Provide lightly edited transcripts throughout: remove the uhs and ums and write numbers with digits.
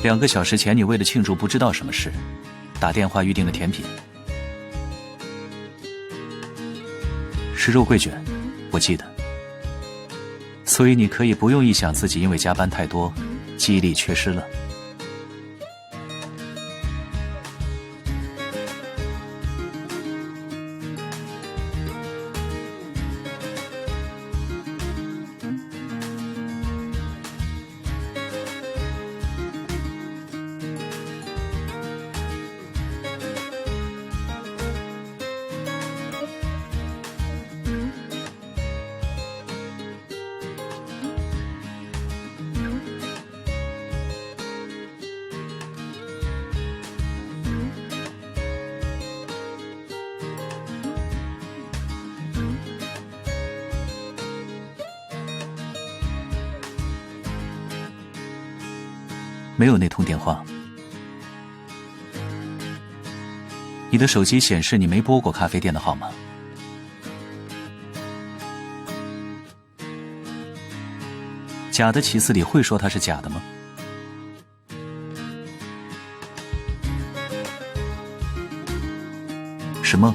2个小时前，你为了庆祝不知道什么事，打电话预定了甜品，是肉桂卷，我记得。所以你可以不用臆想自己因为加班太多，记忆力缺失了。没有那通电话。你的手机显示你没拨过咖啡店的号码。假的骑士里会说它是假的吗？是梦。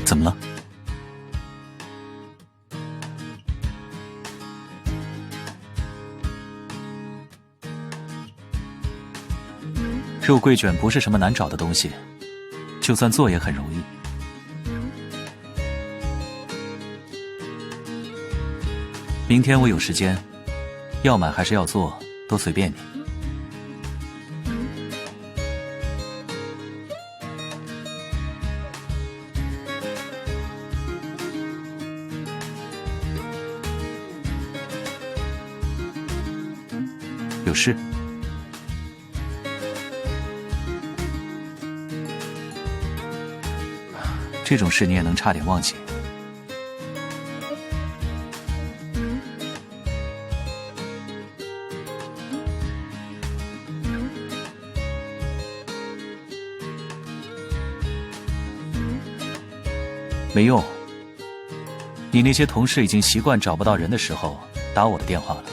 怎么了？肉桂卷不是什么难找的东西，就算做也很容易。明天我有时间，要买还是要做，都随便你。有事？这种事你也能差点忘记？没用，你那些同事已经习惯找不到人的时候打我的电话了。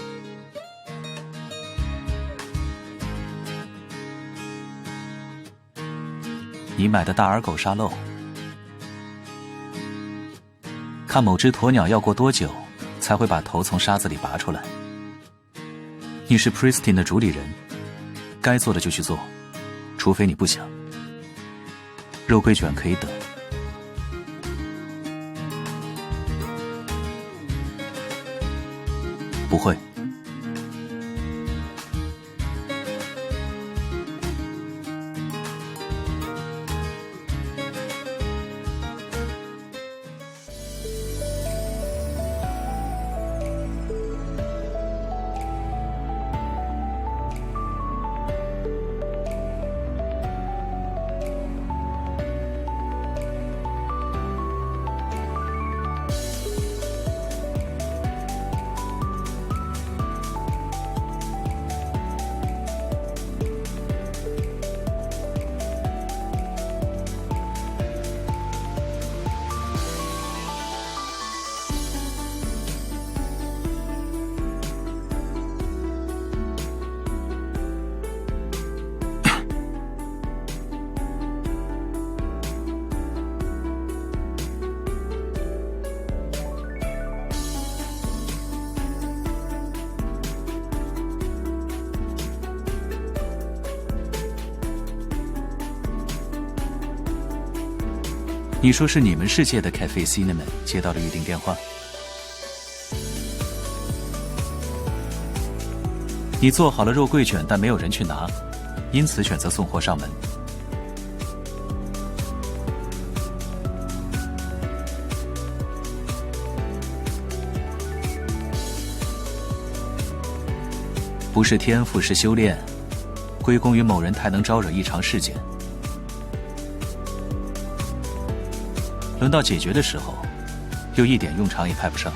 你买的大耳狗沙漏，看某只鸵鸟要过多久才会把头从沙子里拔出来。你是 Pristine 的主理人，该做的就去做，除非你不想。肉桂卷可以等。不会。你说是你们世界的 Cafe Cinnamon 接到了预订电话，你做好了肉桂卷，但没有人去拿，因此选择送货上门。不是天赋，是修炼，归功于某人太能招惹异常事件。轮到解决的时候，又一点用场也派不上。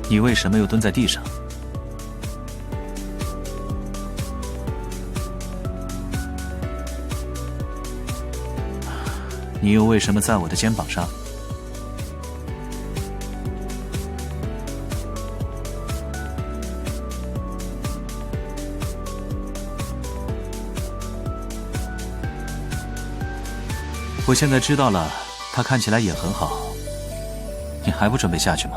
你为什么又蹲在地上？你又为什么在我的肩膀上？我现在知道了，他看起来也很好，你还不准备下去吗？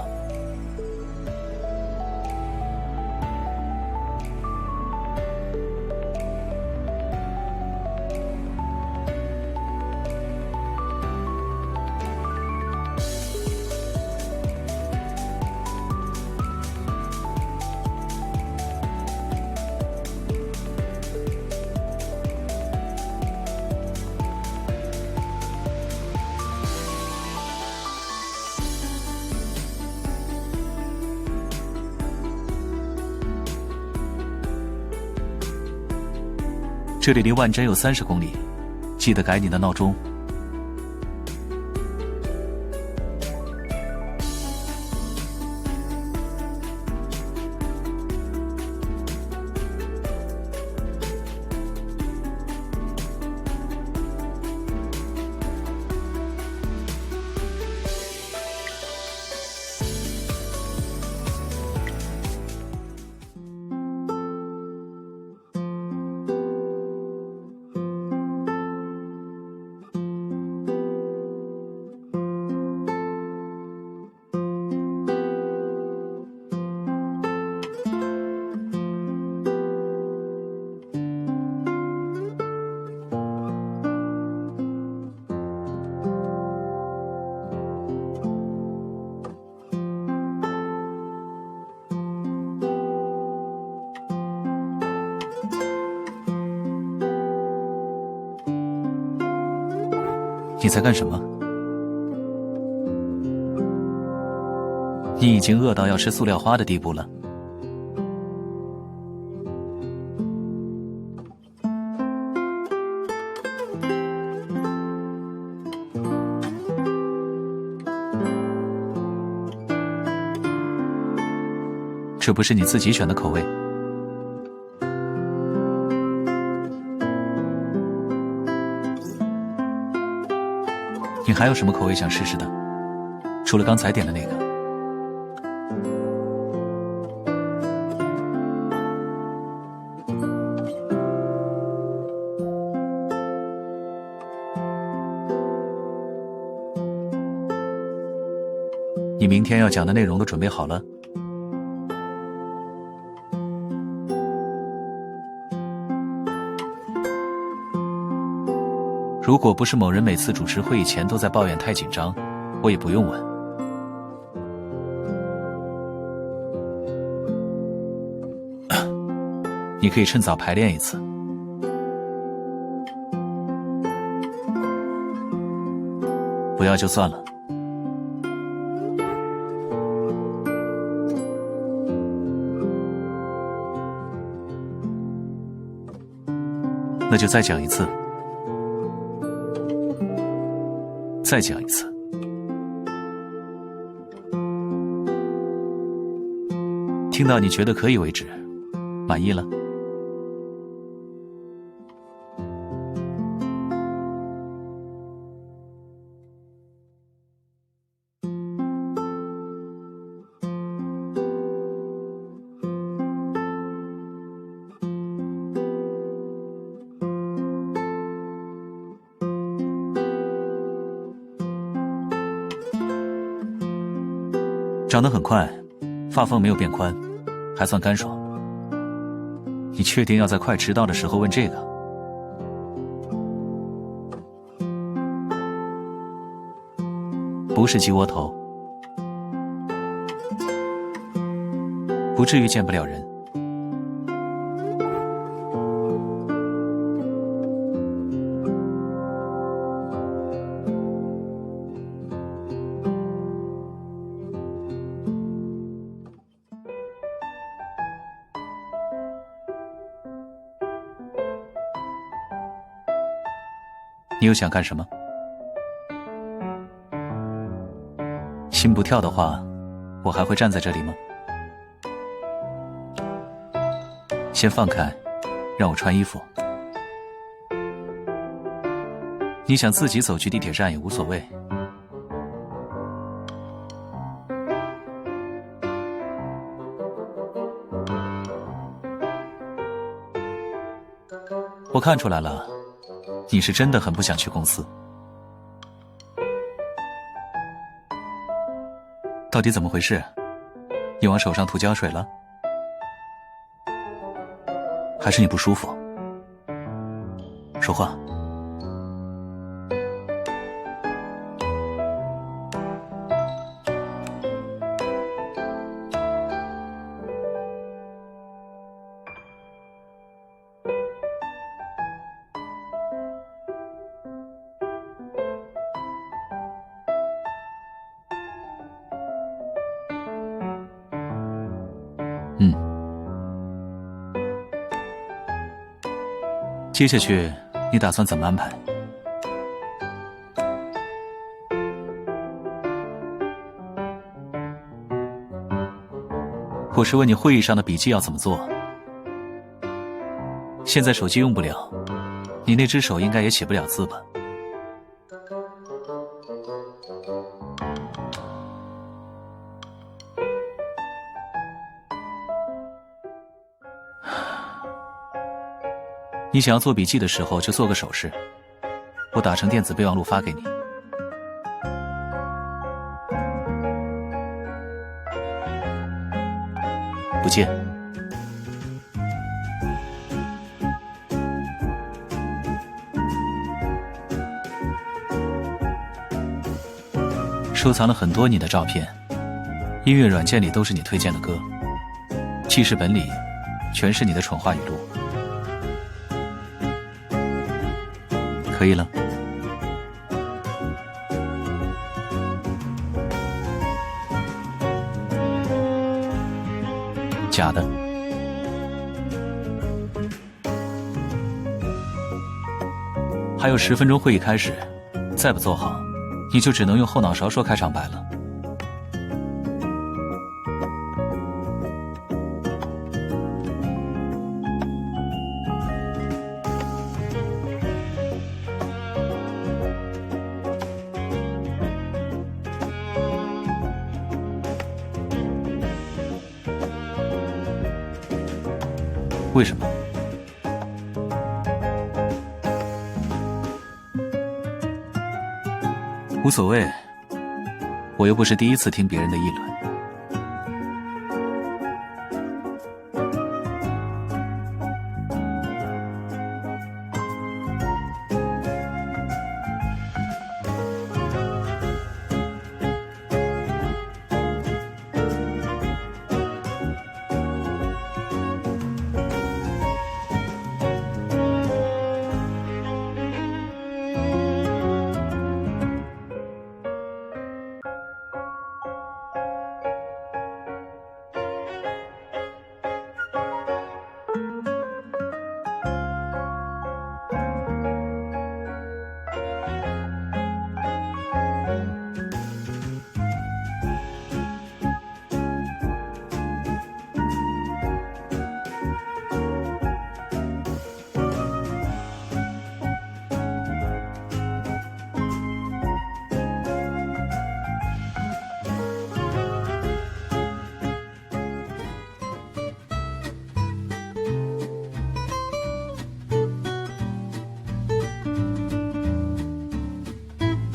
这里离万真有30公里，记得改你的闹钟。你在干什么？你已经饿到要吃塑料花的地步了。这不是你自己选的口味。你还有什么口味想试试的？除了刚才点的那个。你明天要讲的内容都准备好了？如果不是某人每次主持会议前都在抱怨太紧张，我也不用问。你可以趁早排练一次。不要就算了。那就再讲一次。再讲一次。听到你觉得可以为止。满意了？长得很快，发缝没有变宽，还算干爽。你确定要在快迟到的时候问这个？不是鸡窝头，不至于见不了人。你又想干什么？心不跳的话，我还会站在这里吗？先放开，让我穿衣服。你想自己走去地铁站也无所谓。我看出来了，你是真的很不想去公司。到底怎么回事？你往手上涂胶水了？还是你不舒服？说话。接下去你打算怎么安排？我是问你会议上的笔记要怎么做？现在手机用不了，你那只手应该也写不了字吧？你想要做笔记的时候就做个手势，我打成电子备忘录发给你。不见。收藏了很多你的照片，音乐软件里都是你推荐的歌，记事本里全是你的蠢话语录。可以了。假的。还有10分钟会议开始，再不做好，你就只能用后脑勺说开场白了。为什么？无所谓，我又不是第一次听别人的议论。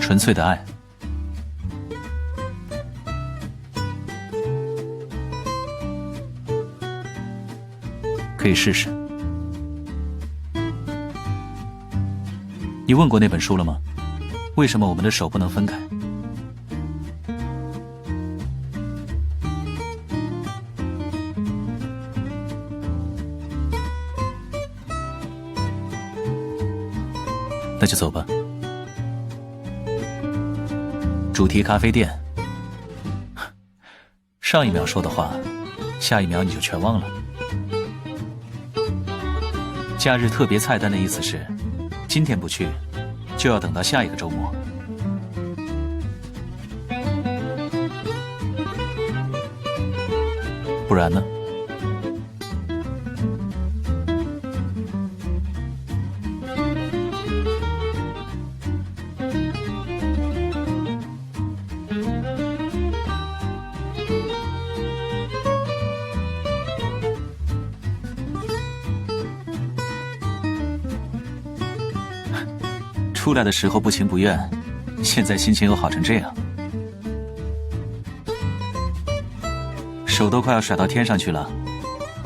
纯粹的爱。可以试试。你问过那本书了吗？为什么我们的手不能分开？那就走吧。主题咖啡店。上一秒说的话，下一秒你就全忘了。假日特别菜单的意思是，今天不去，就要等到下一个周末。不然呢？出来的时候不情不愿，现在心情又好成这样，手都快要甩到天上去了，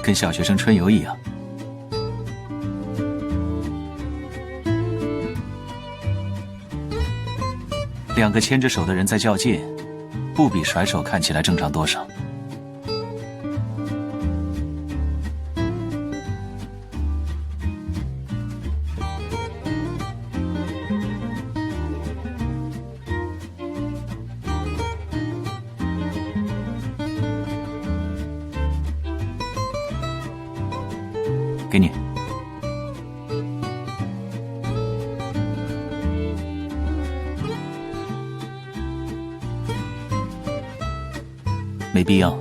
跟小学生春游一样。两个牵着手的人在较劲，不比甩手看起来正常多少。给你。没必要。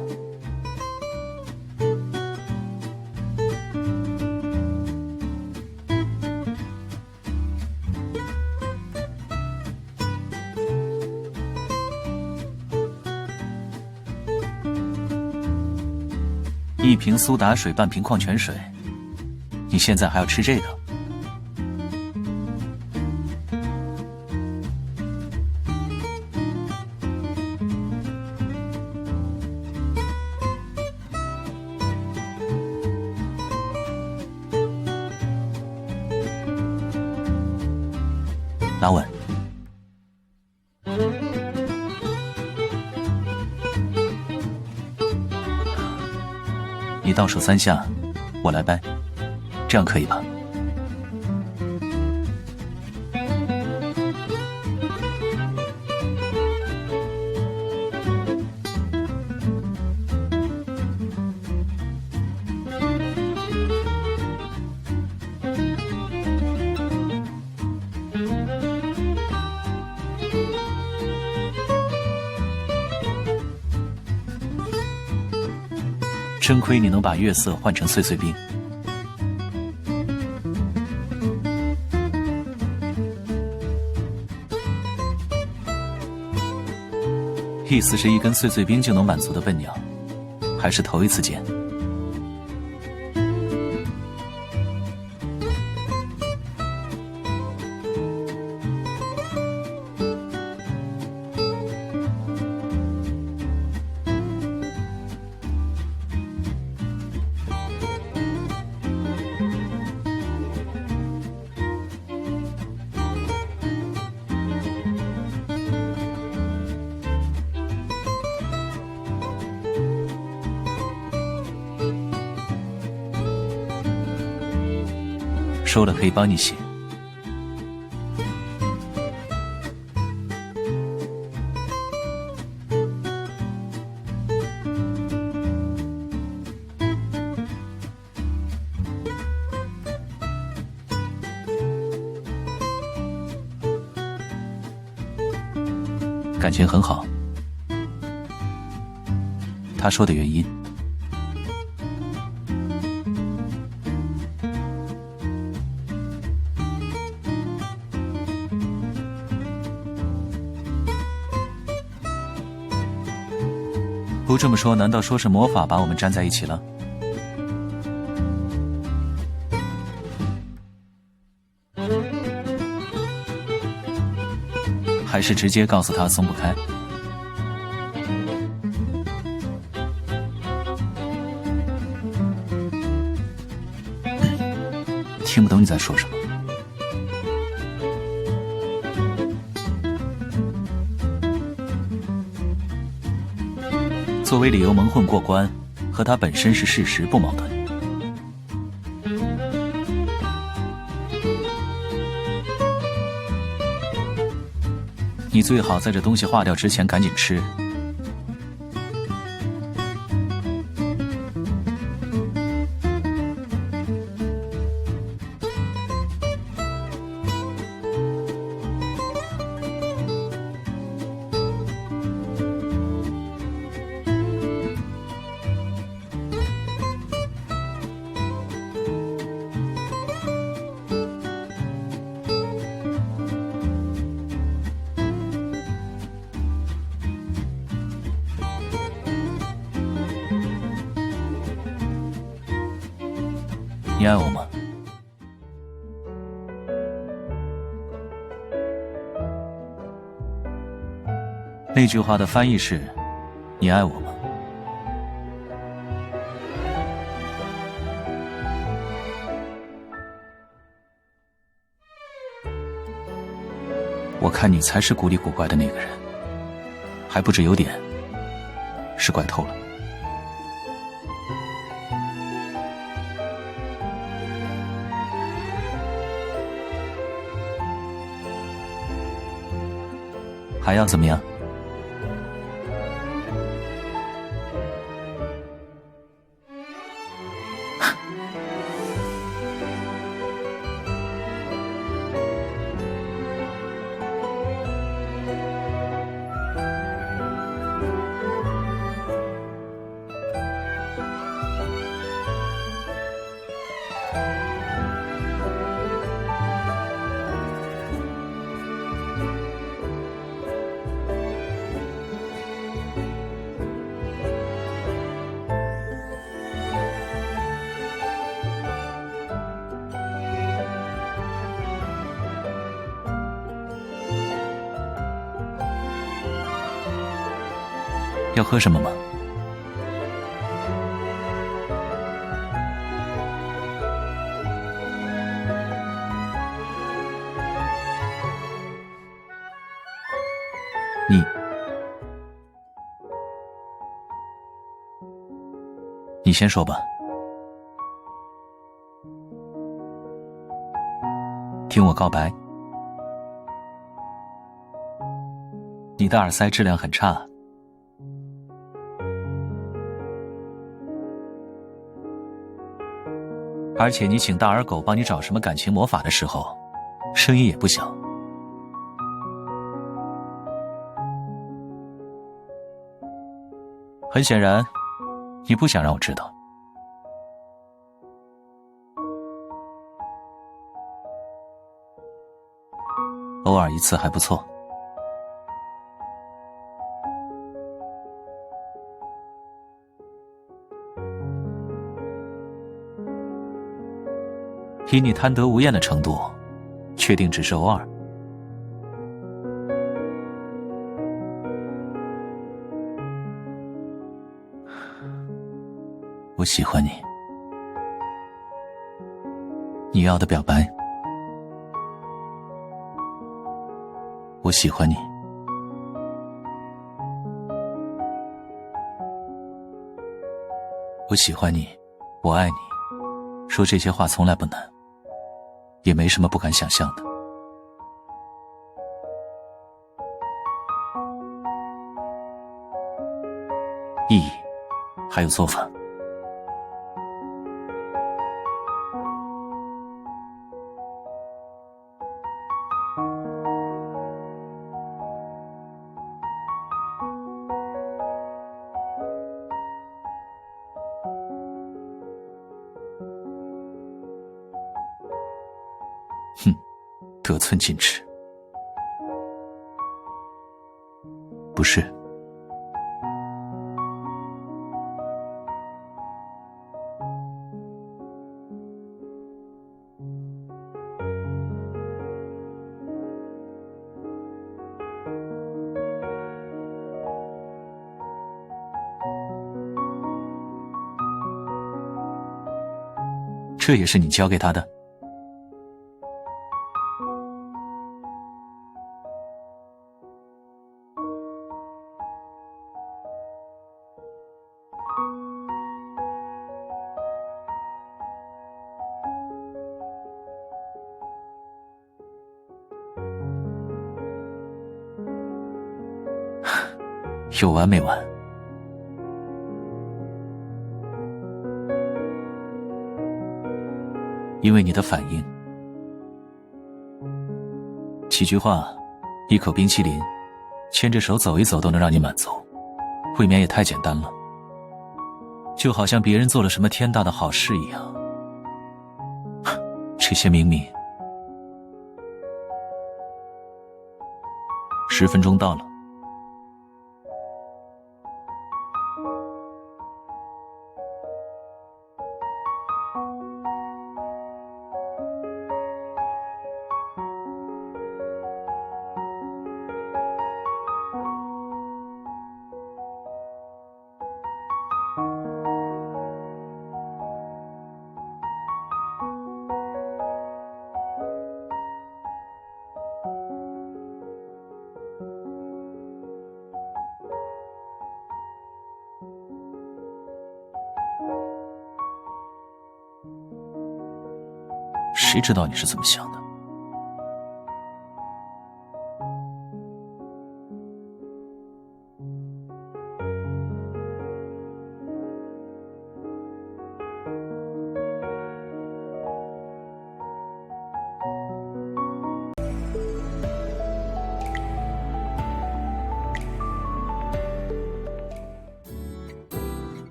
一瓶苏打水，半瓶矿泉水。你现在还要吃这个？拿稳。你倒数3下，我来掰。这样可以吧？真亏你能把月色换成碎碎冰。意思是一根碎碎冰就能满足的笨鸟，还是头一次见。说了可以帮你洗。感情很好。他说的原因。不这么说，难道说是魔法把我们粘在一起了？还是直接告诉他松不开？听不懂你在说什么。作为理由蒙混过关，和他本身是事实不矛盾。你最好在这东西化掉之前赶紧吃。你爱我吗？那句话的翻译是：你爱我吗？我看你才是古里古怪的那个人，还不止有点，是怪透了。还要怎么样？要喝什么吗？你先说吧。听我告白。你的耳塞质量很差。而且你请大耳狗帮你找什么感情魔法的时候，声音也不小。很显然，你不想让我知道。偶尔一次还不错。以你贪得无厌的程度，确定只是偶尔？我喜欢你。你要的表白？我喜欢你。我喜欢你，我爱你。说这些话从来不难。也没什么不敢想象的。意义，还有做法。哼，得寸进尺。不是。这也是你教给他的？有完没完？因为你的反应，几句话，一口冰淇淋，牵着手走一走都能让你满足，未免也太简单了，就好像别人做了什么天大的好事一样。这些明明。10分钟到了。谁知道你是怎么想的？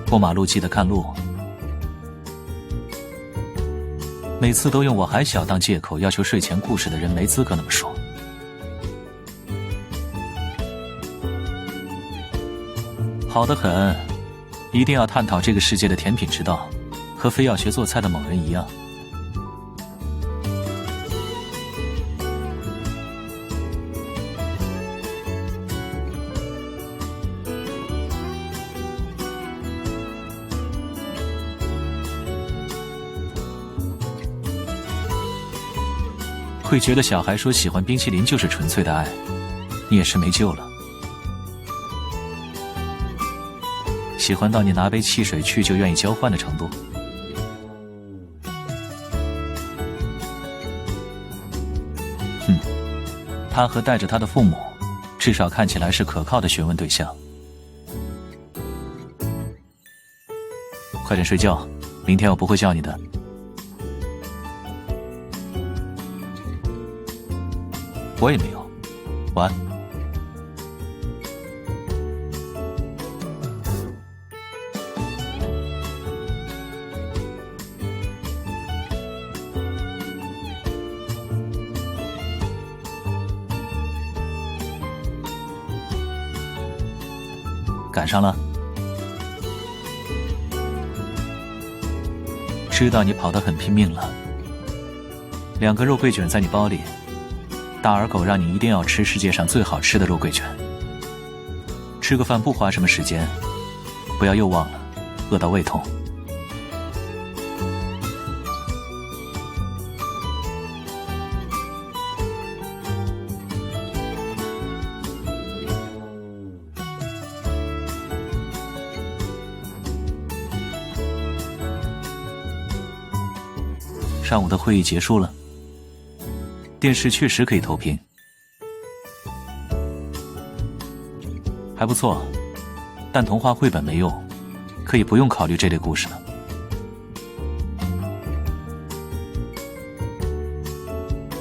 过马路记得看路。每次都用我还小当借口要求睡前故事的人没资格那么说。好得很，一定要探讨这个世界的甜品之道，和非要学做菜的猛人一样。会觉得小孩说喜欢冰淇淋就是纯粹的爱，你也是没救了。喜欢到你拿杯汽水去就愿意交换的程度。他和带着他的父母，至少看起来是可靠的询问对象。快点睡觉，明天我不会叫你的。我也没有。晚安。赶上了。知道你跑得很拼命了。2个肉桂卷在你包里。大耳狗让你一定要吃世界上最好吃的肉桂卷。吃个饭不花什么时间，不要又忘了，饿到胃痛。上午的会议结束了。电视确实可以投屏，还不错，但童话绘本没用，可以不用考虑这类故事了。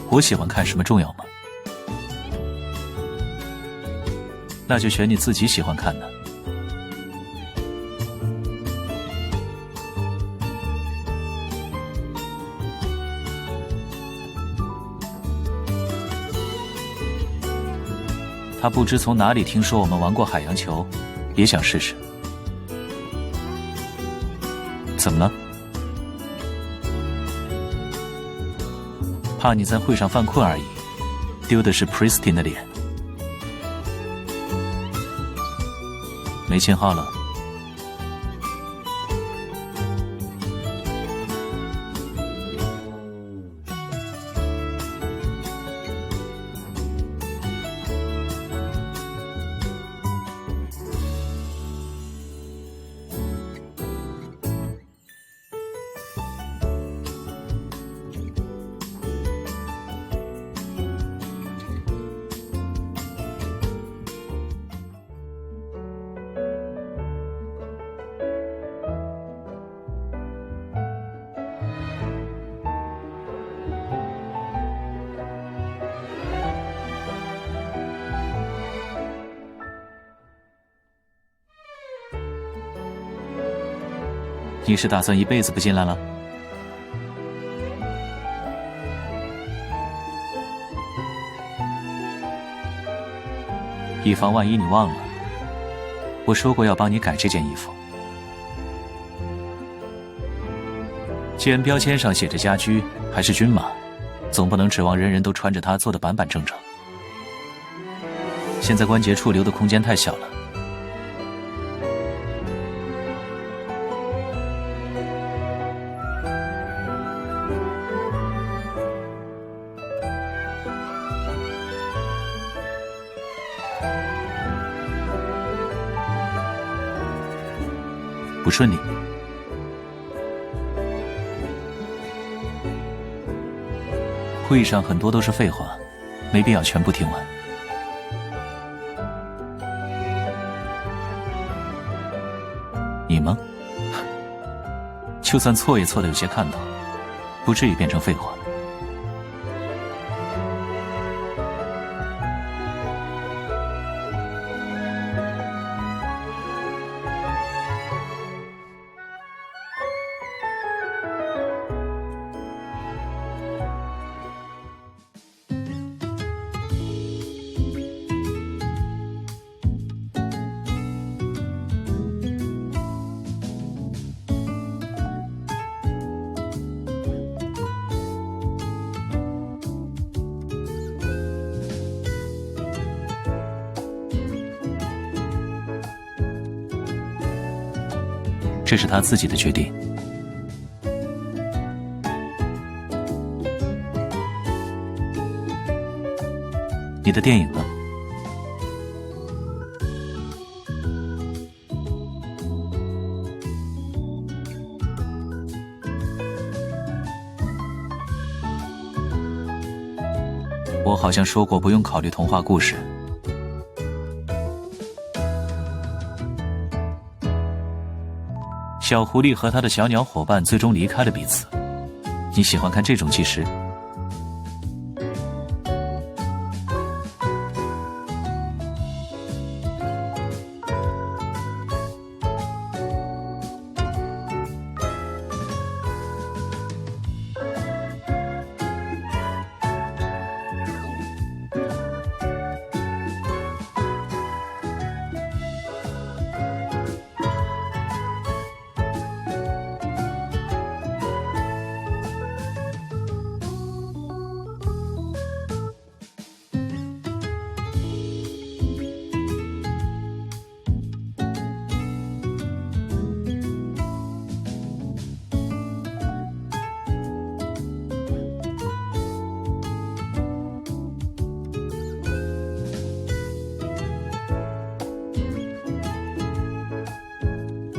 我喜欢看什么重要吗？那就选你自己喜欢看的。他不知从哪里听说我们玩过海洋球，也想试试。怎么了？怕你在会上犯困而已，丢的是 Pristine 的脸。没信号了？你是打算一辈子不进来了？以防万一你忘了，我说过要帮你改这件衣服。既然标签上写着家居还是军马，总不能指望人人都穿着它做得板板正正。现在关节处留的空间太小了。不顺利。会议上很多都是废话，没必要全部听完。你吗？就算错也错得有些看头，不至于变成废话。这是他自己的决定。你的电影呢？我好像说过不用考虑童话故事。小狐狸和他的小鸟伙伴最终离开了彼此。你喜欢看这种纪实？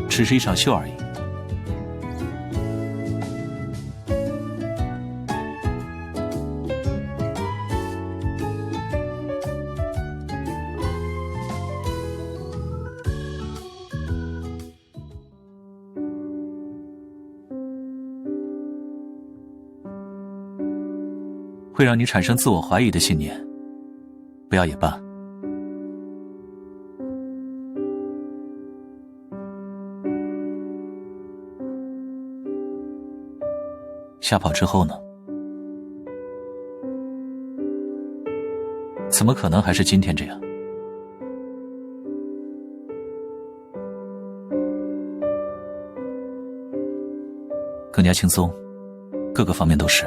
只是一场秀而已。会让你产生自我怀疑的信念，不要也罢。吓跑之后呢？怎么可能还是今天这样？更加轻松，各个方面都是。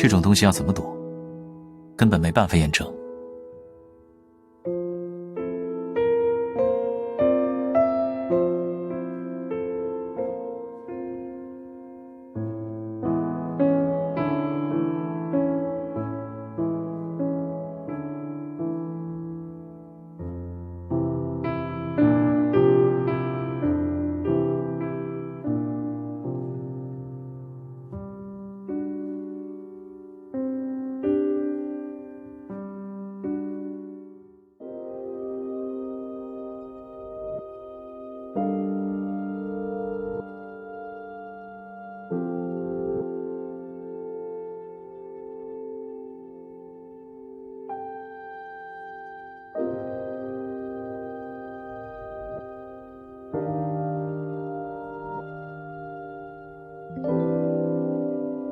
这种东西要怎么赌，根本没办法验证。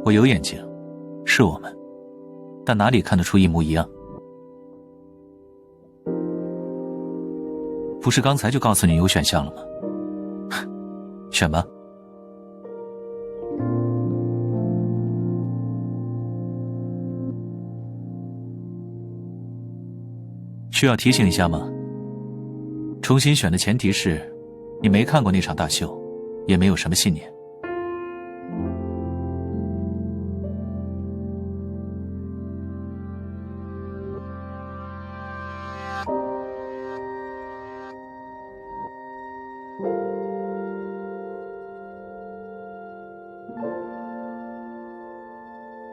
我有眼睛，是我们，但哪里看得出一模一样？不是刚才就告诉你有选项了吗？选吧。需要提醒一下吗？重新选的前提是，你没看过那场大秀，也没有什么信念。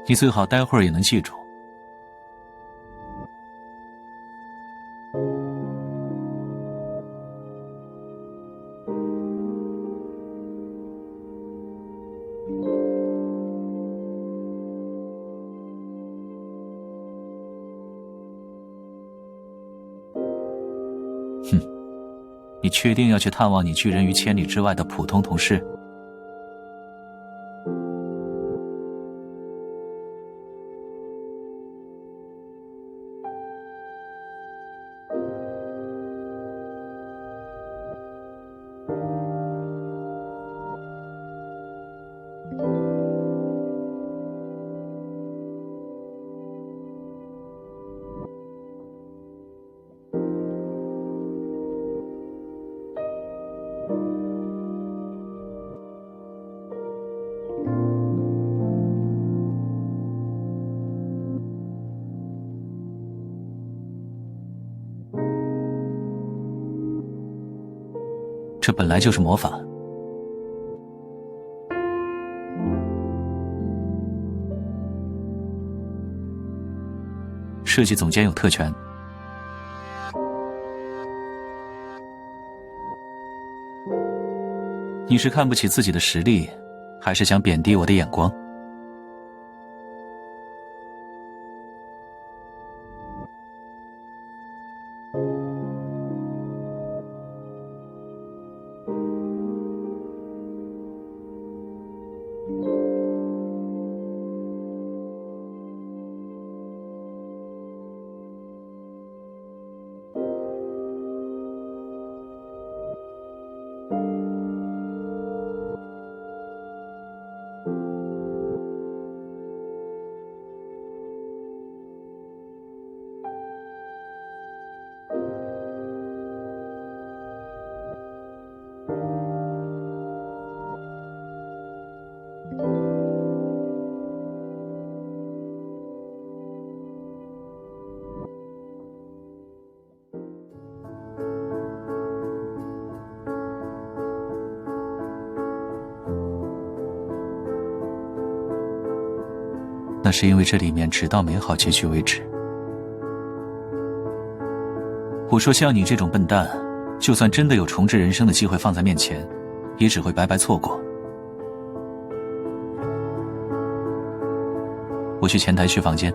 你最好待会儿也能记住。哼，你确定要去探望你拒人于千里之外的普通同事？这本来就是魔法。设计总监有特权。你是看不起自己的实力，还是想贬低我的眼光？那是因为这里面只到美好结局为止。我说像你这种笨蛋，就算真的有重置人生的机会放在面前，也只会白白错过。我去前台续房间。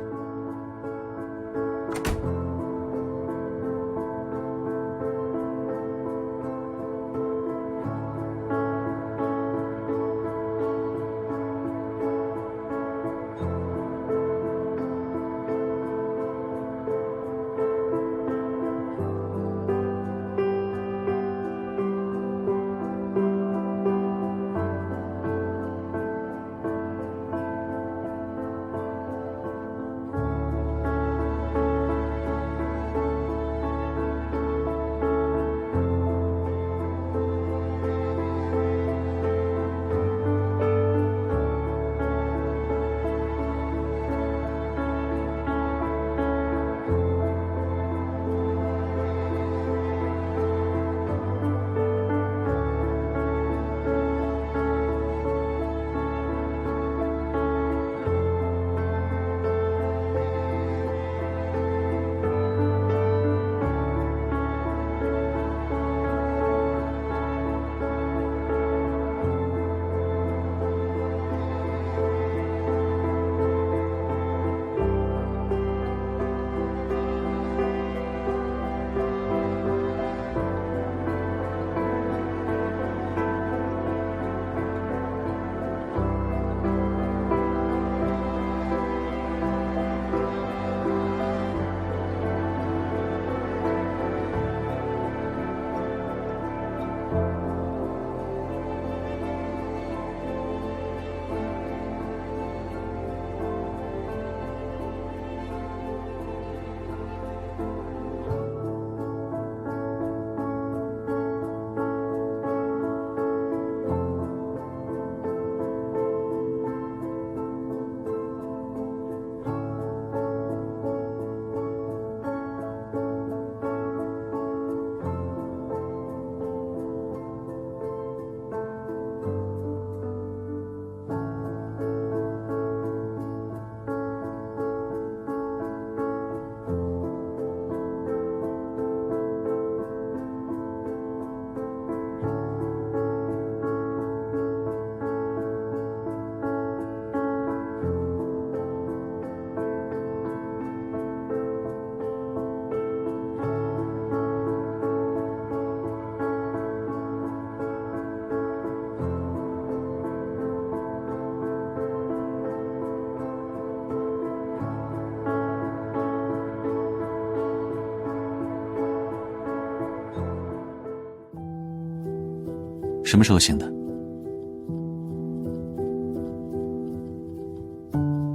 什么时候醒的？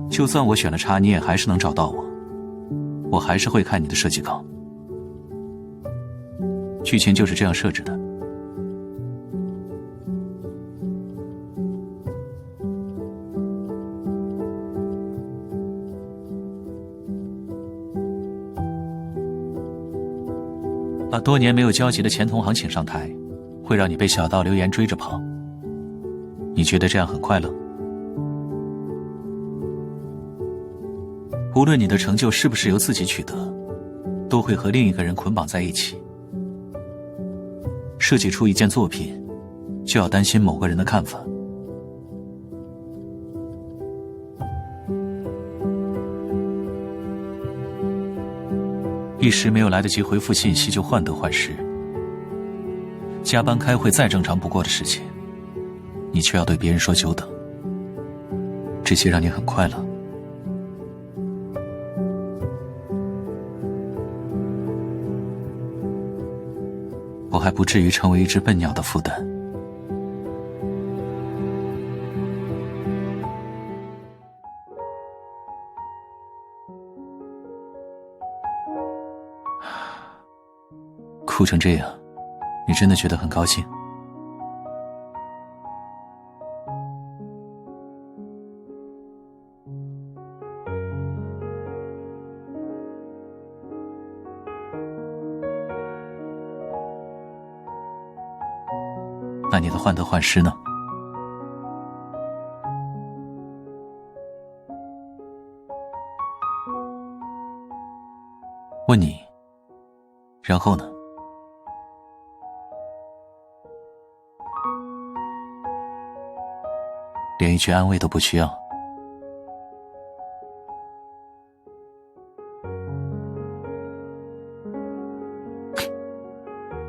就算我选了叉，你也还是能找到我，我还是会看你的设计稿。剧情就是这样设置的。把多年没有交集的前同行请上台，会让你被小道流言追着跑。你觉得这样很快乐？无论你的成就是不是由自己取得，都会和另一个人捆绑在一起。设计出一件作品，就要担心某个人的看法。一时没有来得及回复信息就患得患失，加班开会再正常不过的事情，你却要对别人说久等，这些让你很快乐。我还不至于成为一只笨鸟的负担。哭成这样，你真的觉得很高兴？那你的患得患失呢？问你，然后呢？连一句安慰都不需要。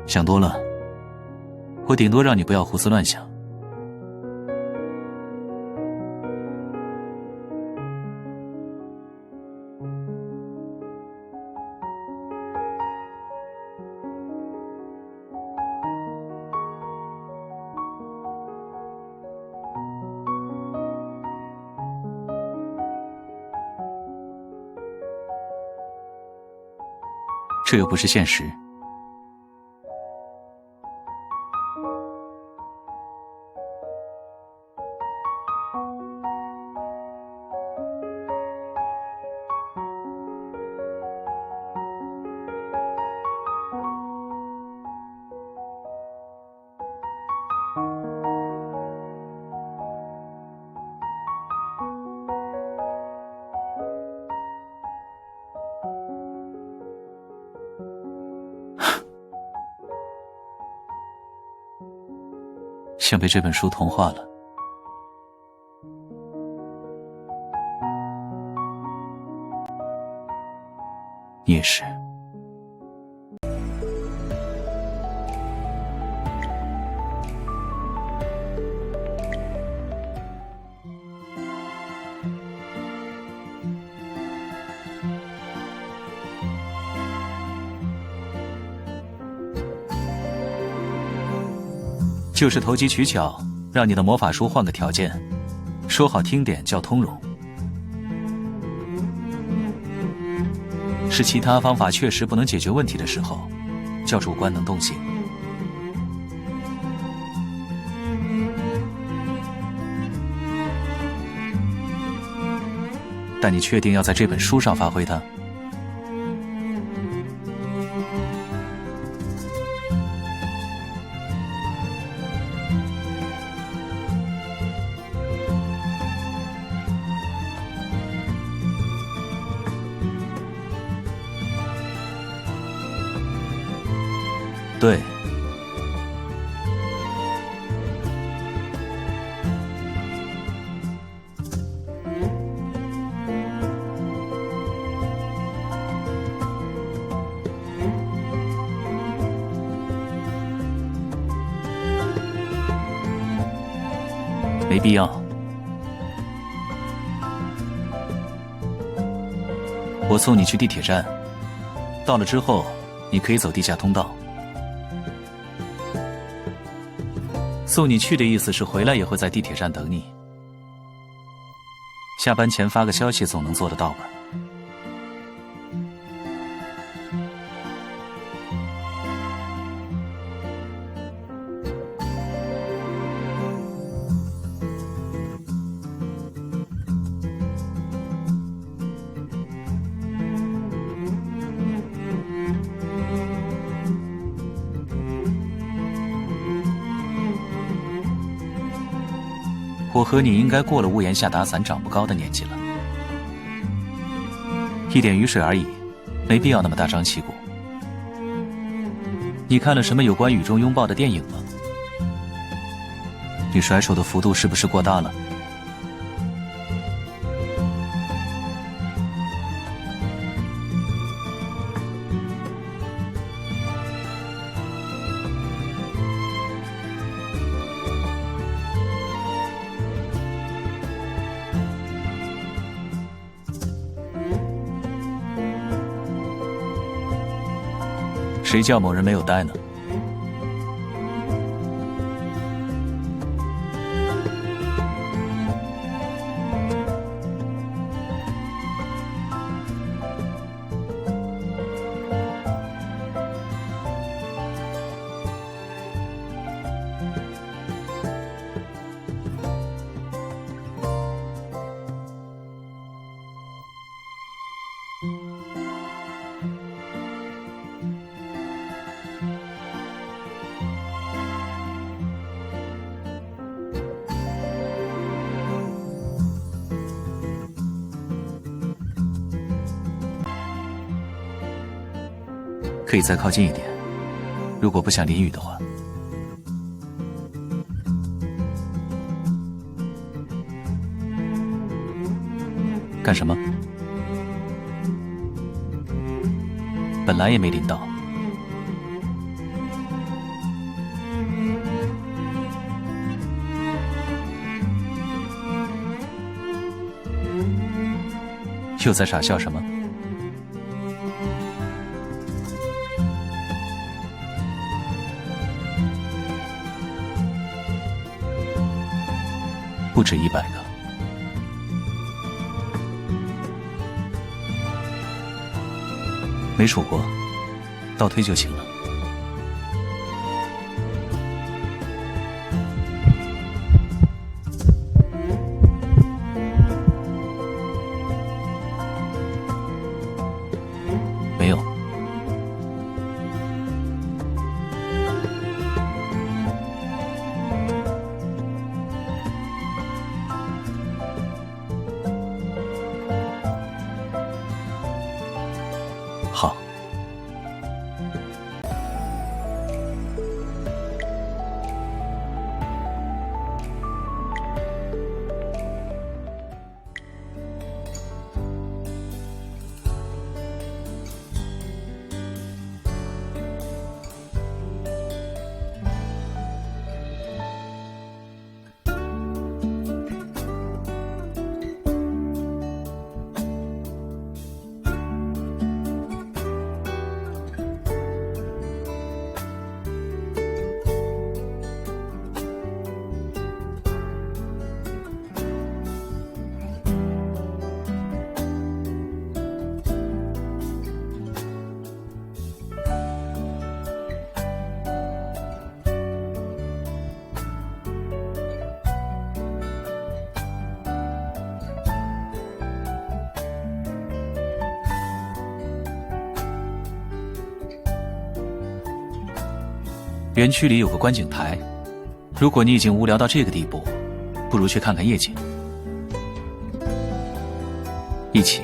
想多了，我顶多让你不要胡思乱想。这又不是现实。像被这本书同化了。你也是。就是投机取巧，让你的魔法书换个条件，说好听点叫通融，是其他方法确实不能解决问题的时候，叫主观能动性。但你确定要在这本书上发挥它？对，没必要。我送你去地铁站，到了之后，你可以走地下通道。送你去的意思是回来也会在地铁站等你。下班前发个消息总能做得到吧？我和你应该过了屋檐下打伞长不高的年纪了，一点雨水而已，没必要那么大张旗鼓。你看了什么有关雨中拥抱的电影吗？你甩手的幅度是不是过大了？谁叫某人没有带呢？可以再靠近一点，如果不想淋雨的话。干什么？本来也没淋到。又在傻笑什么？不止100个。没数过，倒推就行了。没有。好。园区里有个观景台，如果你已经无聊到这个地步，不如去看看夜景。一起。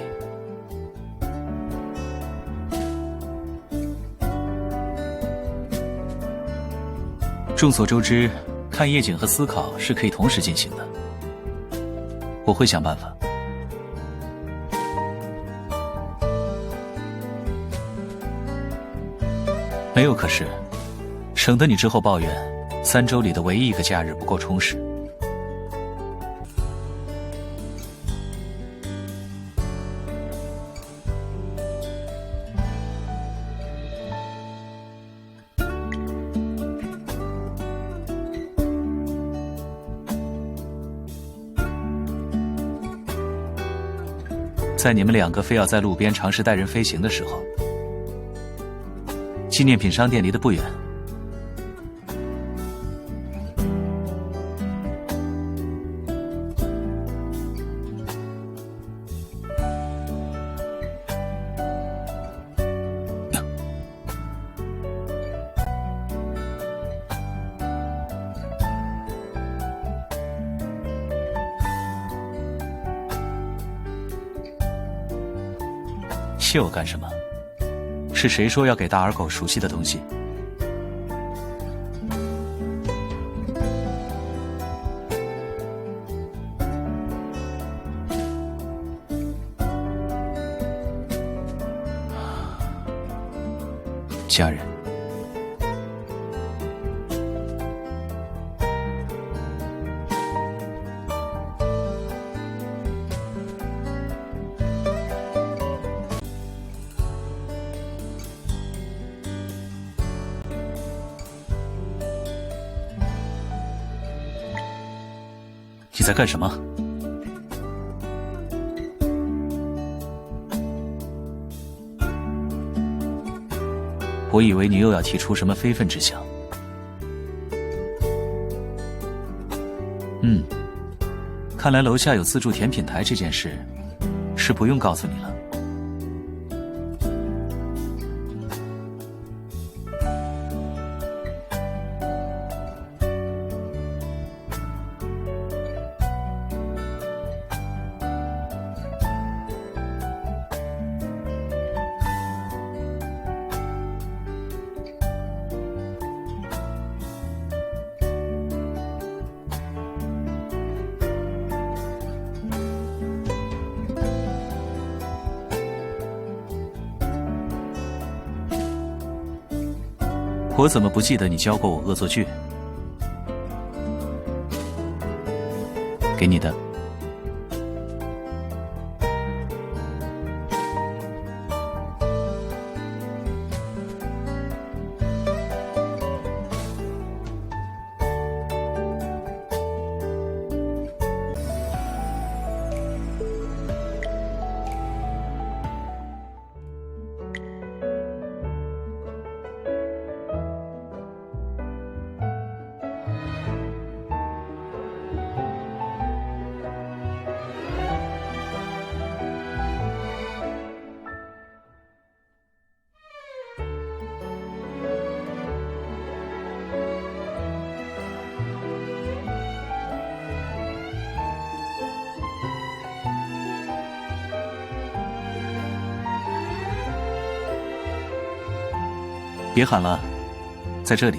众所周知，看夜景和思考是可以同时进行的。我会想办法。没有可是，省得你之后抱怨3周里的唯一一个假日不够充实。在你们两个非要在路边尝试带人飞行的时候，纪念品商店离得不远。谢我干什么？是谁说要给大耳狗熟悉的东西？家人。你在干什么？我以为你又要提出什么非分之想。看来楼下有自助甜品台这件事，是不用告诉你了。我怎么不记得你教过我恶作剧？给你的。别喊了，在这里。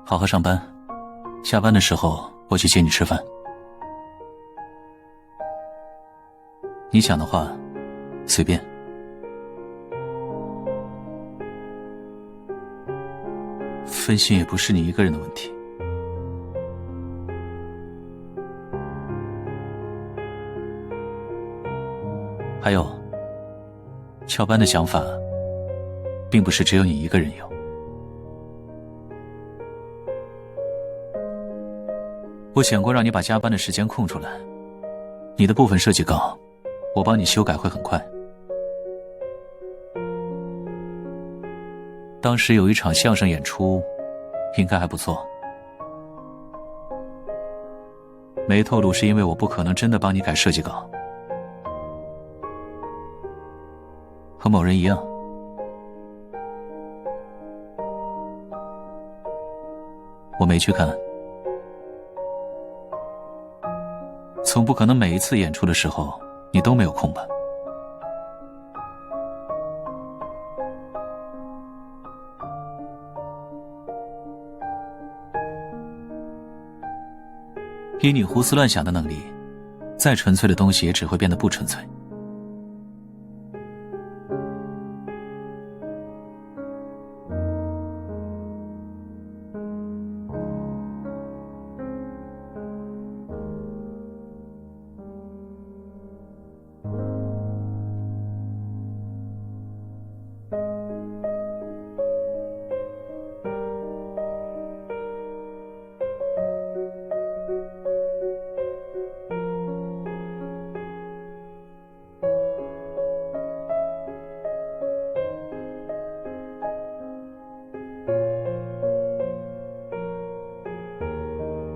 好好上班，下班的时候我去接你吃饭。你想的话，随便。分心也不是你一个人的问题。还有，翘班的想法，并不是只有你一个人有。我想过让你把加班的时间空出来，你的部分设计稿，我帮你修改会很快。当时有一场相声演出，应该还不错。没透露是因为我不可能真的帮你改设计稿。和某人一样，我没去看。总不可能每一次演出的时候你都没有空吧？以你胡思乱想的能力，再纯粹的东西也只会变得不纯粹。